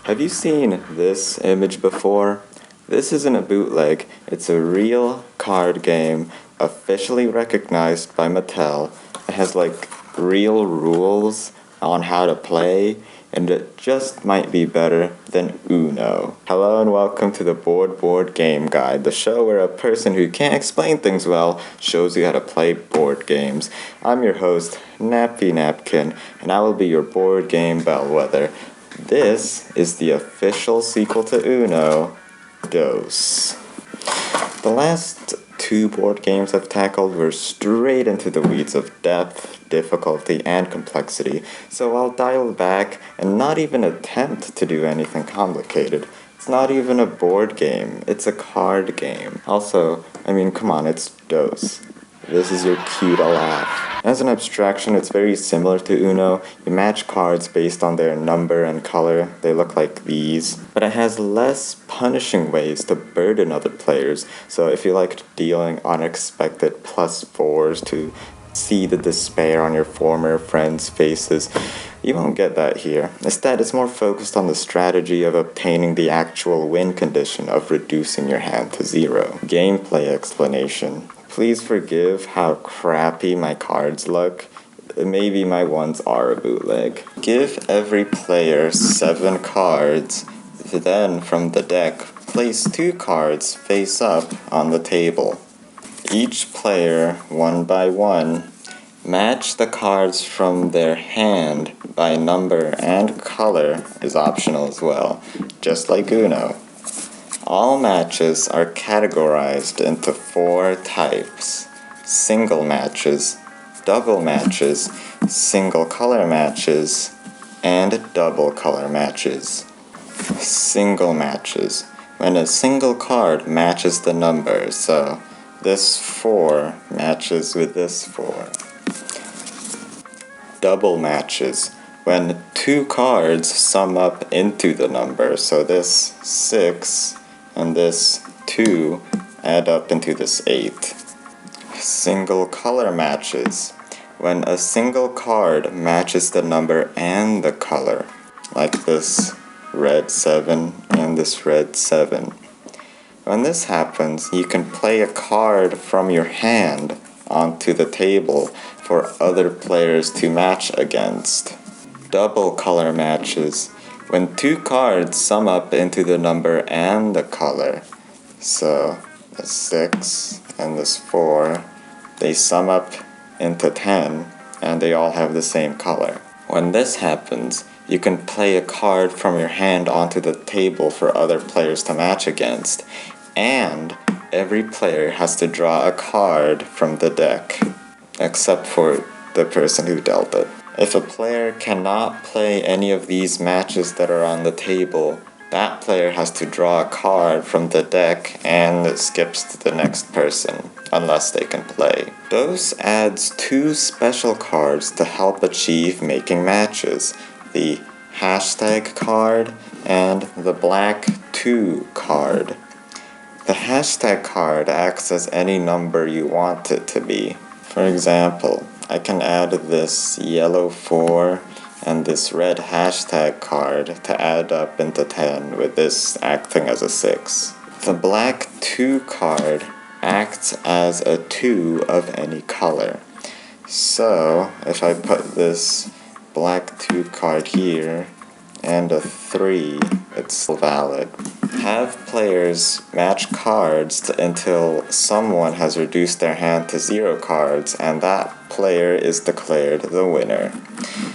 Have you seen this image before? This isn't a bootleg, it's a real card game officially recognized by Mattel. It has like real rules on how to play, and it just might be better than Uno. Hello and welcome to the Board Game Guide, the show where a person who can't explain things well shows you how to play board games. I'm your host, Nappy Napkin, and I will be your board game bellwether. This is the official sequel to Uno, Dos. The last two board games I've tackled were straight into the weeds of depth, difficulty, and complexity, so I'll dial back and not even attempt to do anything complicated. It's not even a board game, it's a card game. Also, come on, it's Dos. This is your cue to laugh. As an abstraction, it's very similar to Uno. You match cards based on their number and color. They look like these. But it has less punishing ways to burden other players. So if you liked dealing unexpected +4s to see the despair on your former friends' faces, you won't get that here. Instead, it's more focused on the strategy of obtaining the actual win condition of reducing your hand to 0. Gameplay explanation. Please forgive how crappy my cards look. Maybe my ones are a bootleg. Give every player 7 cards. Then, from the deck, place 2 cards face up on the table. Each player, one by one, match the cards from their hand by number, and color is optional as well, just like Uno. All matches are categorized into 4 types: single matches, double matches, single color matches, and double color matches. Single matches. When a single card matches the number, so this 4 matches with this 4. Double matches. When 2 cards sum up into the number, so this 6 and this 2 add up into this 8. Single color matches. When a single card matches the number and the color, like this red 7 and this red 7. When this happens, you can play a card from your hand onto the table for other players to match against. Double color matches. When 2 cards sum up into the number and the color, so this 6 and this 4, they sum up into 10, and they all have the same color. When this happens, you can play a card from your hand onto the table for other players to match against, and every player has to draw a card from the deck, except for the person who dealt it. If a player cannot play any of these matches that are on the table, that player has to draw a card from the deck and it skips to the next person, unless they can play. Dos adds 2 special cards to help achieve making matches: the hashtag card and the black 2 card. The hashtag card acts as any number you want it to be. For example, I can add this yellow 4 and this red hashtag card to add up into 10, with this acting as a 6. The black 2 card acts as a 2 of any color. So, if I put this black 2 card here and a 3, it's valid. Have players match cards until someone has reduced their hand to 0 cards, and that player is declared the winner.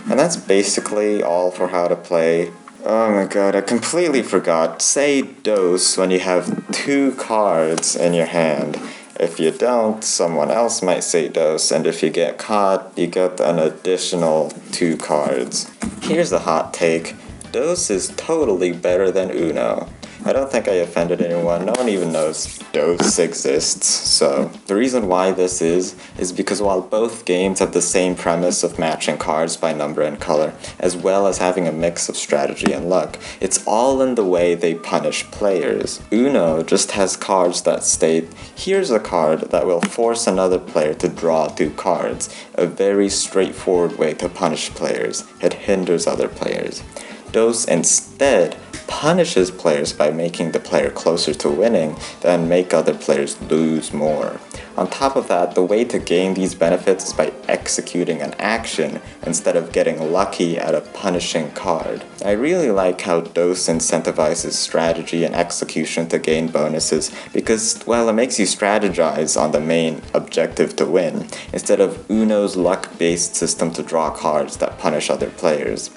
And that's basically all for how to play. Oh my god, I completely forgot. Say Dos when you have 2 cards in your hand. If you don't, someone else might say Dos, and if you get caught, you get an additional 2 cards. Here's a hot take. Dos is totally better than Uno. I don't think I offended anyone. No one even knows Dos exists. So the reason why this is because while both games have the same premise of matching cards by number and color, as well as having a mix of strategy and luck, it's all in the way they punish players. Uno just has cards that state, here's a card that will force another player to draw 2 cards. A very straightforward way to punish players. It hinders other players. Dos instead punishes players by making the player closer to winning, then make other players lose more. On top of that, the way to gain these benefits is by executing an action instead of getting lucky at a punishing card. I really like how DOS incentivizes strategy and execution to gain bonuses because, well, it makes you strategize on the main objective to win, instead of Uno's luck-based system to draw cards that punish other players.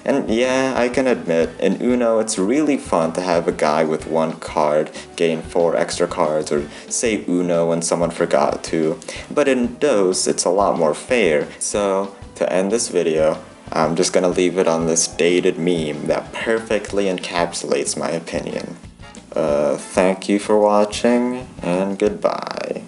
And yeah, I can admit, in Uno it's really fun to have a guy with one card gain 4 extra cards, or say Uno when someone forgot to, but in DOS it's a lot more fair. So, to end this video, I'm just gonna leave it on this dated meme that perfectly encapsulates my opinion. Thank you for watching, and goodbye.